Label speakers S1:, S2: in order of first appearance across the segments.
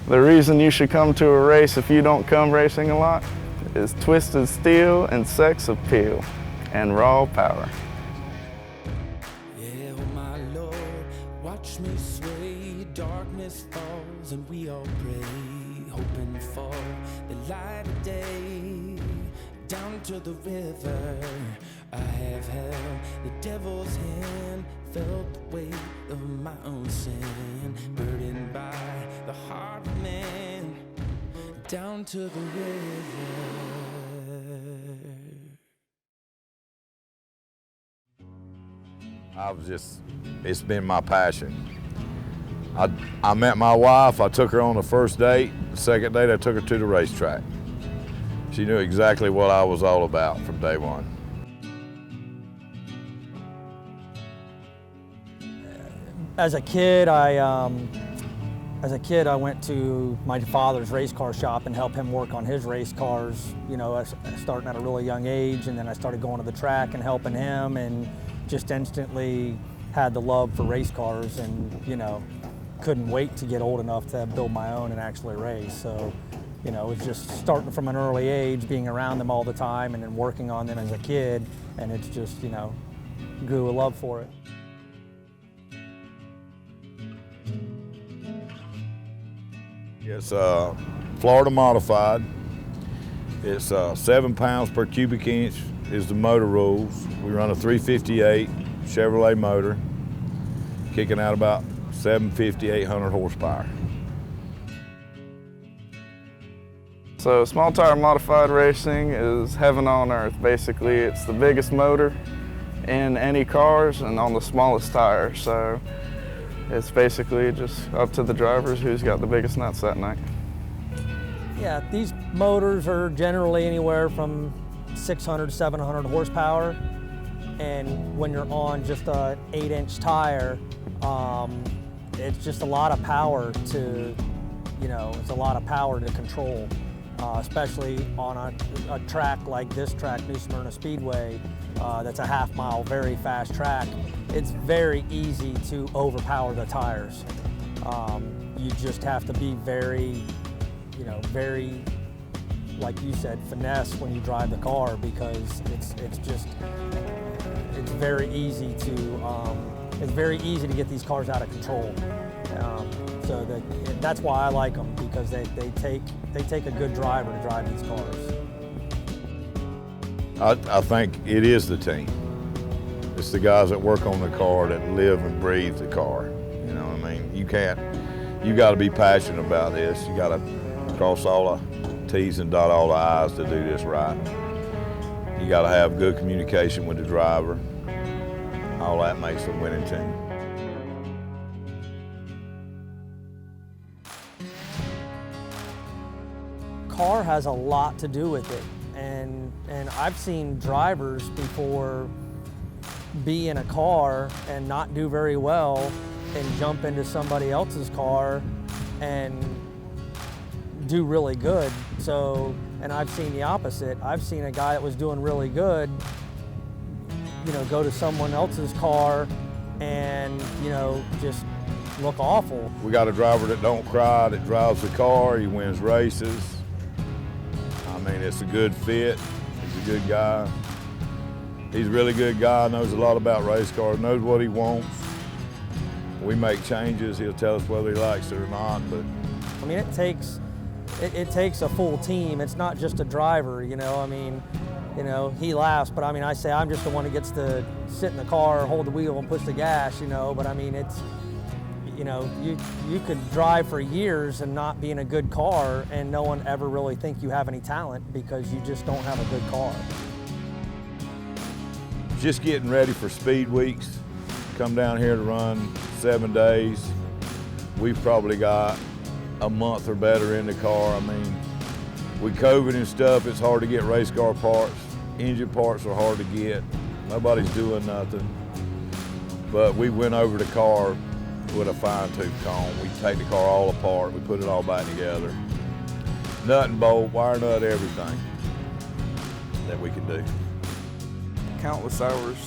S1: The reason you should come to a race if you don't come racing a lot is twisted steel and sex appeal and raw power.
S2: Yeah, oh my Lord, watch me sway, darkness falls and we all pray, hoping for the light of day. Down to the river, I have held the devil's hand, felt the weight of my own sin, burdened by the heart of man, down to the river.
S3: It's been my passion. I met my wife, I took her on the first date. The second date I took her to the racetrack. She knew exactly what I was all about from day one.
S4: As a kid, I went to my father's race car shop and helped him work on his race cars, you know, starting at a really young age, and then I started going to the track and helping him, and just instantly had the love for race cars, and, you know, couldn't wait to get old enough to build my own and actually race. So, you know, it was just starting from an early age, being around them all the time, and then working on them as a kid, and it's just, you know, grew a love for it.
S3: It's Florida modified. It's 7 pounds per cubic inch is the motor rules. We run a 358 Chevrolet motor, kicking out about 750, 800 horsepower.
S1: So small tire modified racing is heaven on earth. Basically, it's the biggest motor in any cars and on the smallest tire. So it's basically just up to the drivers who's got the biggest nuts that night.
S4: Yeah, these motors are generally anywhere from 600 to 700 horsepower. And when you're on just an 8-inch tire, it's just a lot of power to, you know, it's a lot of power to control. Especially on a track like this track, New Smyrna Speedway, that's a half-mile, very fast track. It's very easy to overpower the tires. You just have to be very, you know, very, like you said, finesse when you drive the car, because it's very easy to get these cars out of control. So that's why I like them, because they take a good driver to drive these cars.
S3: I think it is the team. It's the guys that work on the car that live and breathe the car. You know what I mean? You got to be passionate about this. You got to cross all the T's and dot all the I's to do this right. You got to have good communication with the driver. All that makes a winning team.
S4: Car has a lot to do with it, and I've seen drivers before be in a car and not do very well and jump into somebody else's car and do really good. So, and I've seen the opposite. I've seen a guy that was doing really good, you know, go to someone else's car and, you know, just look awful.
S3: We got a driver that don't cry, that drives the car, he wins races. I mean, it's a good fit. He's a good guy. He's a really good guy, knows a lot about race cars, knows what he wants. We make changes, he'll tell us whether he likes it or not. But
S4: I mean, it takes a full team. It's not just a driver, you know. I mean, you know, he laughs, but I mean, I say I'm just the one who gets to sit in the car, hold the wheel, and push the gas, you know. But I mean, it's, you know, you could drive for years and not be in a good car, and no one ever really think you have any talent because you just don't have a good car.
S3: just getting ready for speed weeks. Come down here to run 7 days. We've probably got a month or better in the car. I mean, with COVID and stuff, it's hard to get race car parts. Engine parts are hard to get. Nobody's doing nothing. But we went over the car with a fine-tooth comb. We take the car all apart, we put it all back together. Nut and bolt, wire nut, everything that we can do.
S1: Countless hours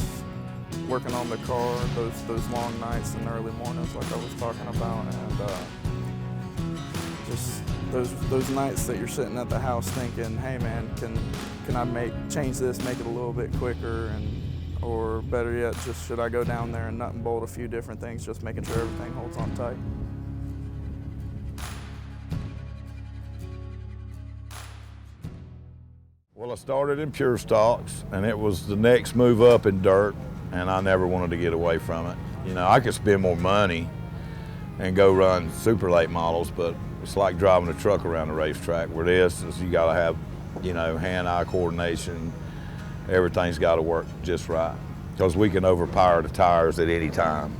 S1: working on the car, those long nights and early mornings like I was talking about, and Just those nights that you're sitting at the house thinking, hey man, can I change this, make it a little bit quicker, or better yet, just should I go down there and nut and bolt a few different things, just making sure everything holds on tight.
S3: Well, I started in pure stocks, and it was the next move up in dirt, and I never wanted to get away from it. You know, I could spend more money and go run super late models, but it's like driving a truck around the racetrack, where this is you gotta have, you know, hand-eye coordination. Everything's gotta work just right, because we can overpower the tires at any time.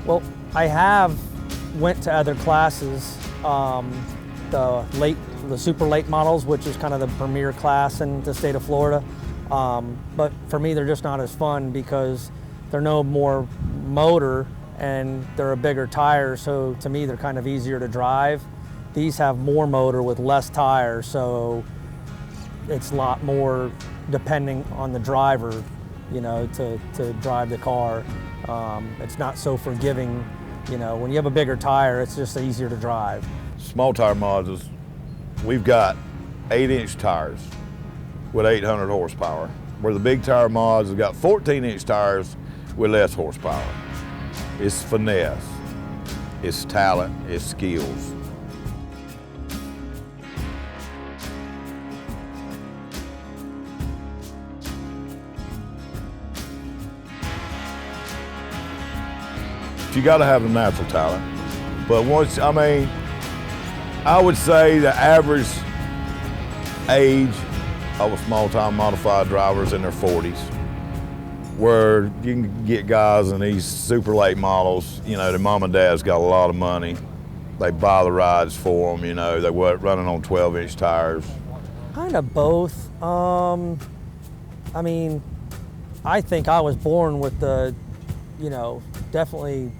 S4: Well, I have went to other classes, the super late models, which is kind of the premier class in the state of Florida. But for me, they're just not as fun because they're no more motor and they're a bigger tire. So to me, they're kind of easier to drive. These have more motor with less tires, so it's a lot more depending on the driver, you know, to drive the car. It's not so forgiving, you know. When you have a bigger tire, it's just easier to drive.
S3: Small tire mods is, we've got 8-inch tires with 800 horsepower, where the big tire mods have got 14-inch tires with less horsepower. It's finesse, it's talent, it's skills. You got to have a natural talent, but once, I mean, I would say the average age of a small-time modified driver is in their 40s, where you can get guys in these super late models, you know, their mom and dad's got a lot of money. They buy the rides for them, you know, they were running on 12-inch tires.
S4: Kind of both. I mean, I think I was born with the, you know, definitely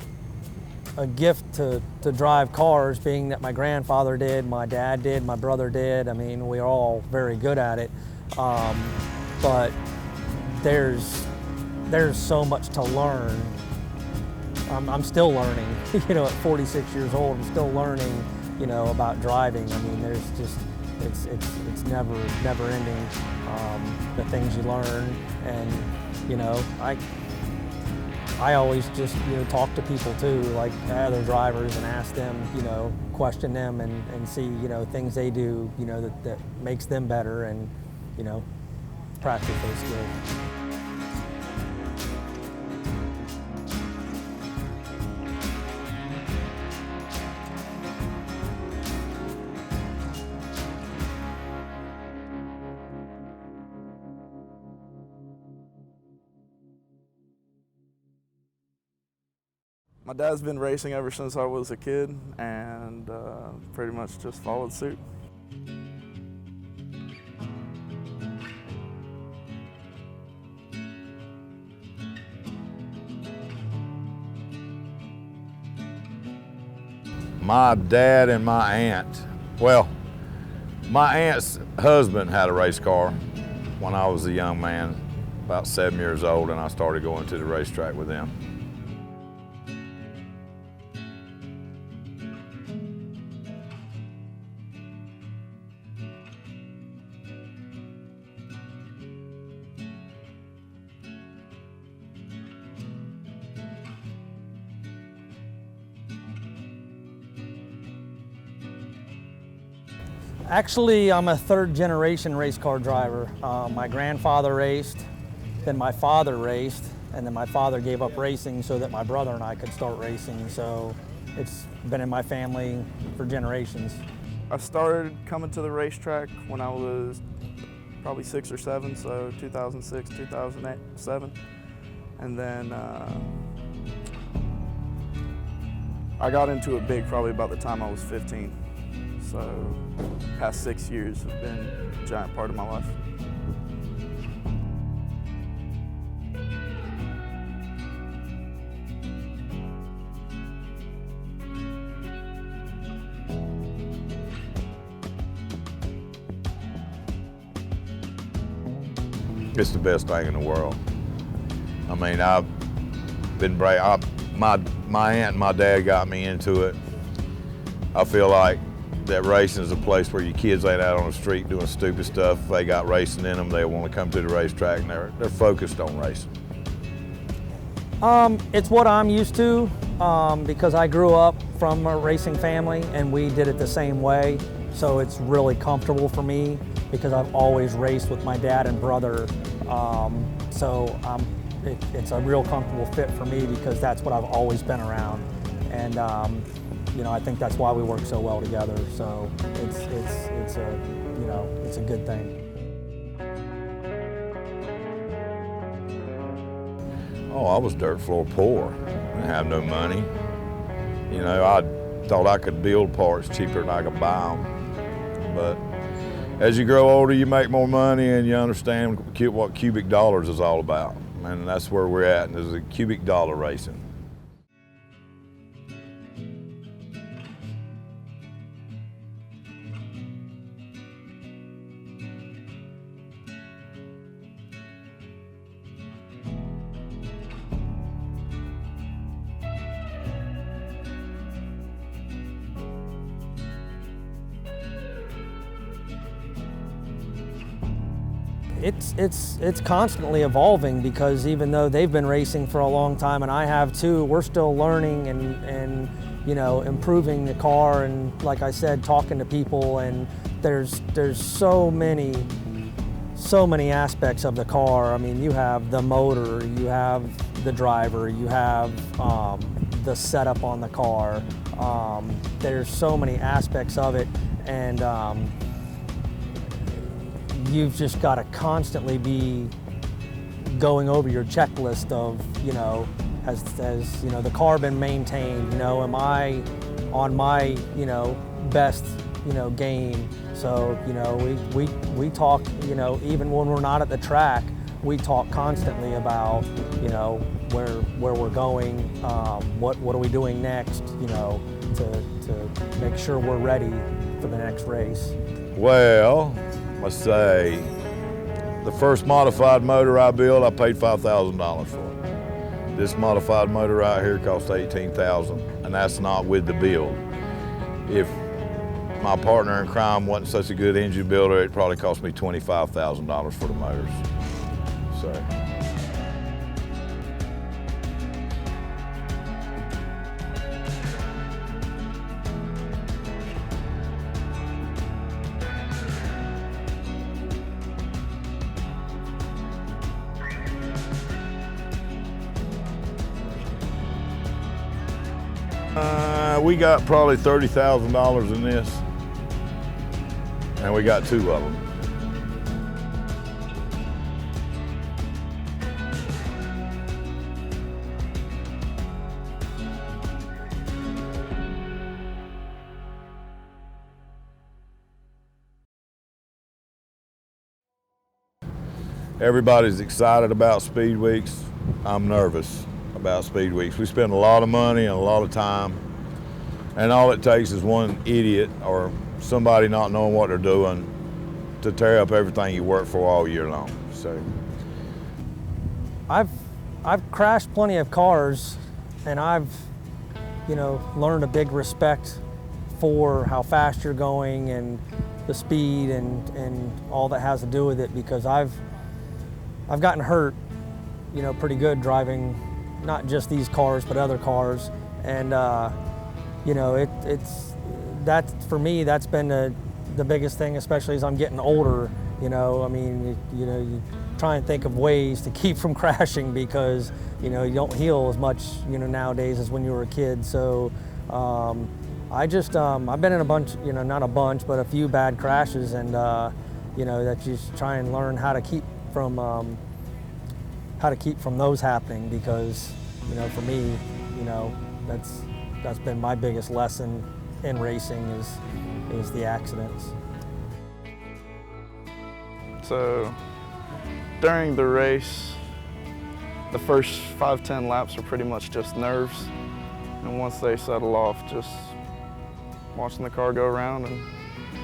S4: a gift to drive cars, being that my grandfather did, my dad did, my brother did. I mean, we're all very good at it. But there's so much to learn. I'm still learning, you know, at 46 years old, I'm still learning, you know, about driving. I mean, there's just, it's never ending, the things you learn. And, you know, I always just, you know, talk to people too, like other drivers, and ask them, you know, question them and see, you know, things they do, you know, that makes them better, and, you know, practice those skills.
S1: My dad's been racing ever since I was a kid, and pretty much just followed suit.
S3: My dad and my aunt, well, my aunt's husband had a race car when I was a young man, about 7 years old, and I started going to the racetrack with them.
S4: Actually, I'm a third-generation race car driver. My grandfather raced, then my father raced, and then my father gave up racing so that my brother and I could start racing. So it's been in my family for generations.
S1: I started coming to the racetrack when I was probably 6 or 7, so 2006, 2008, 7. And then I got into it big probably about the time I was 15. So past 6 years have been a giant part of my life.
S3: It's the best thing in the world. I mean, I've been my aunt and my dad got me into it. I feel like that racing is a place where your kids ain't out on the street doing stupid stuff. If they got racing in them, they want to come to the racetrack, and they're focused on racing.
S4: It's what I'm used to because I grew up from a racing family and we did it the same way. So it's really comfortable for me because I've always raced with my dad and brother. It's a real comfortable fit for me because that's what I've always been around. And you know, I think that's why we work so well together. So it's a good thing.
S3: Oh, I was dirt floor poor. I didn't have no money. You know, I thought I could build parts cheaper than I could buy them. But as you grow older, you make more money and you understand what cubic dollars is all about. And that's where we're at, and there's a cubic dollar racing.
S4: It's constantly evolving because even though they've been racing for a long time and I have too, we're still learning and you know, improving the car, and like I said, talking to people, and there's so many aspects of the car. I mean, you have the motor, you have the driver, you have the setup on the car. There's so many aspects of it, and you've just got to constantly be going over your checklist of, you know, has you know, the car been maintained? You know, am I on my, you know, best, you know, game? So, you know, we talk, you know, even when we're not at the track, we talk constantly about, you know, where we're going, what are we doing next, you know, to make sure we're ready for the next race.
S3: Well, let's say the first modified motor I built, I paid $5,000 for it. This modified motor right here cost $18,000, and that's not with the build. If my partner in crime wasn't such a good engine builder, it probably cost me $25,000 for the motors. So. We got probably $30,000 in this, and we got 2 of them. Everybody's excited about Speed Weeks. I'm nervous about Speed Weeks. We spend a lot of money and a lot of time, and all it takes is one idiot or somebody not knowing what they're doing to tear up everything you work for all year long. So,
S4: I've crashed plenty of cars, and I've, you know, learned a big respect for how fast you're going and the speed and all that has to do with it, because I've gotten hurt, you know, pretty good driving not just these cars but other cars, and you know, for me, that's been the biggest thing, especially as I'm getting older. You know, I mean, you try and think of ways to keep from crashing, because, you know, you don't heal as much, you know, nowadays as when you were a kid. So I've been in a bunch, you know, not a bunch, but a few bad crashes, and you know, that you just try and learn how to keep from those happening, because, you know, for me, you know, that's been my biggest lesson in racing is the accidents.
S1: So during the race, the first 5-10 laps are pretty much just nerves, and once they settle off, just watching the car go around and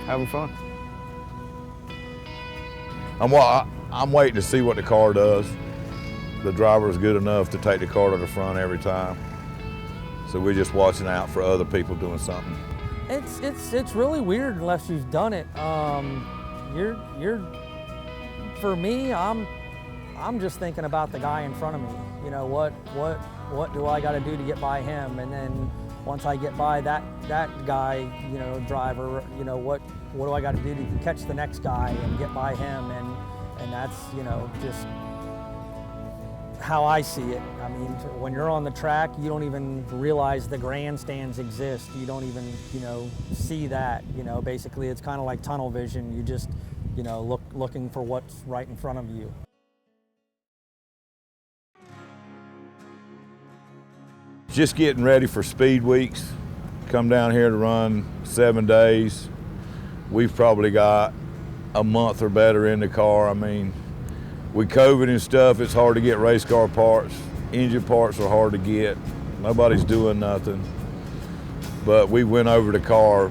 S1: having fun.
S3: And what I'm waiting to see what the car does. The driver is good enough to take the car to the front every time. So we're just watching out for other people doing something.
S4: It's really weird unless you've done it. For me, I'm just thinking about the guy in front of me. You know, what do I got to do to get by him? And then once I get by that guy, you know, driver, you know, what do I got to do to catch the next guy and get by him? And that's, you know, just how I see it. I mean, when you're on the track, you don't even realize the grandstands exist. You don't even, you know, see that. You know, basically it's kind of like tunnel vision. You just, you know, looking for what's right in front of you.
S3: Just getting ready for speed weeks. Come down here to run 7 days. We've probably got a month or better in the car. I mean, with COVID and stuff, it's hard to get race car parts. Engine parts are hard to get. Nobody's doing nothing. But we went over the car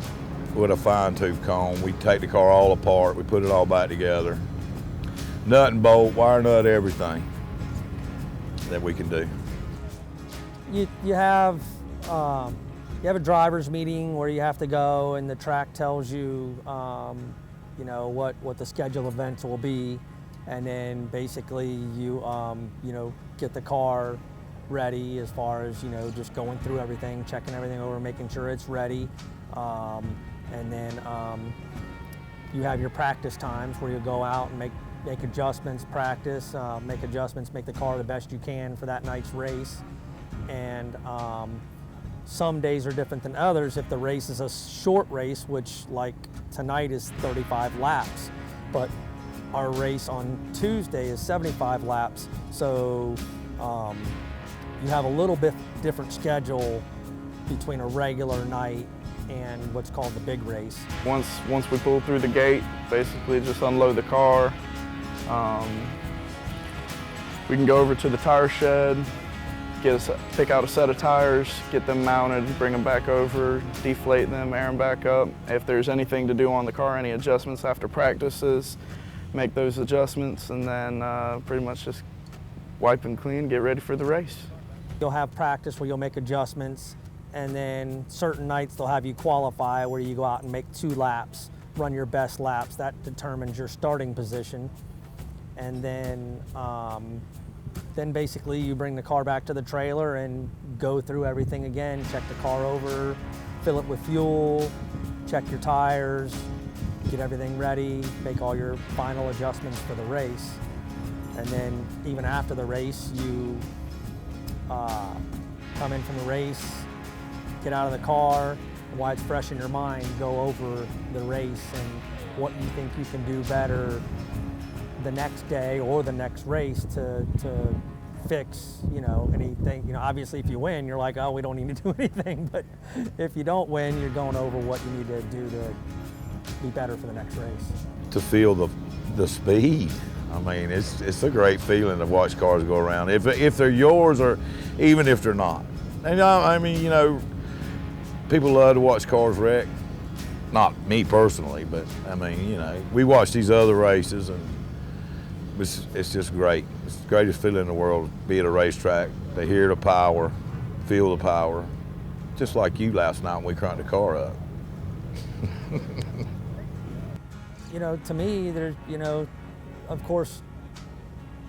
S3: with a fine-tooth comb. We take the car all apart. We put it all back together. Nut and bolt, wire nut, everything that we can do.
S4: You have a driver's meeting where you have to go, and the track tells you, you know, what the scheduled events will be, and then basically you know, get the car ready as far as, you know, just going through everything, checking everything over, making sure it's ready, and then you have your practice times where you go out and make adjustments, practice, make adjustments, make the car the best you can for that night's race. And some days are different than others. If the race is a short race, which like tonight is 35 laps, but our race on Tuesday is 75 laps. So you have a little bit different schedule between a regular night and what's called the big race.
S1: Once we pull through the gate, basically just unload the car. We can go over to the tire shed, pick out a set of tires, get them mounted, bring them back over, deflate them, air them back up. If there's anything to do on the car, any adjustments after practices, make those adjustments, and then pretty much just wipe and clean, get ready for the race.
S4: You'll have practice where you'll make adjustments, and then certain nights they'll have you qualify where you go out and make 2 laps, run your best laps. That determines your starting position. And then basically you bring the car back to the trailer and go through everything again, check the car over, fill it with fuel, check your tires, get everything ready, make all your final adjustments for the race. And then even after the race, you come in from the race, get out of the car, and while it's fresh in your mind, go over the race and what you think you can do better the next day or the next race to fix, you know, anything. You know, obviously if you win, you're like, oh, we don't need to do anything. But if you don't win, you're going over what you need to do to be better for the next race.
S3: To feel the speed. I mean, it's a great feeling to watch cars go around, if they're yours or even if they're not. And I mean, you know, people love to watch cars wreck. Not me personally, but I mean, you know, we watch these other races and it's just great. It's the greatest feeling in the world, be at a racetrack, to hear the power, feel the power. Just like you last night when we cranked the car up.
S4: You know, to me, there's, you know, of course,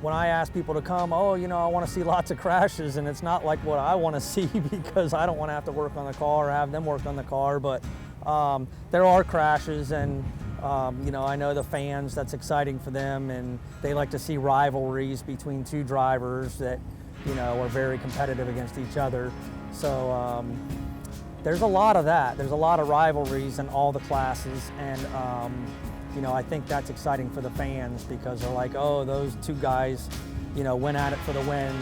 S4: when I ask people to come, oh, you know, I want to see lots of crashes, and it's not like what I want to see because I don't want to have to work on the car or have them work on the car, but there are crashes, and you know, I know the fans, that's exciting for them, and they like to see rivalries between 2 drivers that, you know, are very competitive against each other. So there's a lot of that. There's a lot of rivalries in all the classes, and you know, I think that's exciting for the fans because they're like, oh, those 2 guys, you know, went at it for the win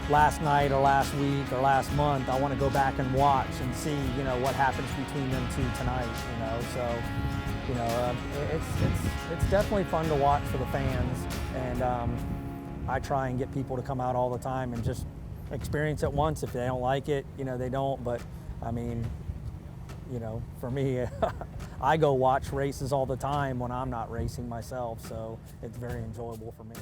S4: last night or last week or last month. I want to go back and watch and see, you know, what happens between them 2 tonight, you know. So, you know, it's definitely fun to watch for the fans, and I try and get people to come out all the time and just experience it once. If they don't like it, you know, they don't, but I mean, you know, for me, I go watch races all the time when I'm not racing myself, so it's very enjoyable for me.